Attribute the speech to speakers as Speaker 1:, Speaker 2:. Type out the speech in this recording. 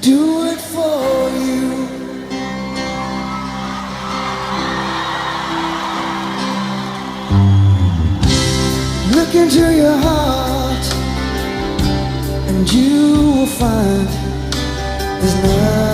Speaker 1: do it for you. Look into your heart and you will find there's nothing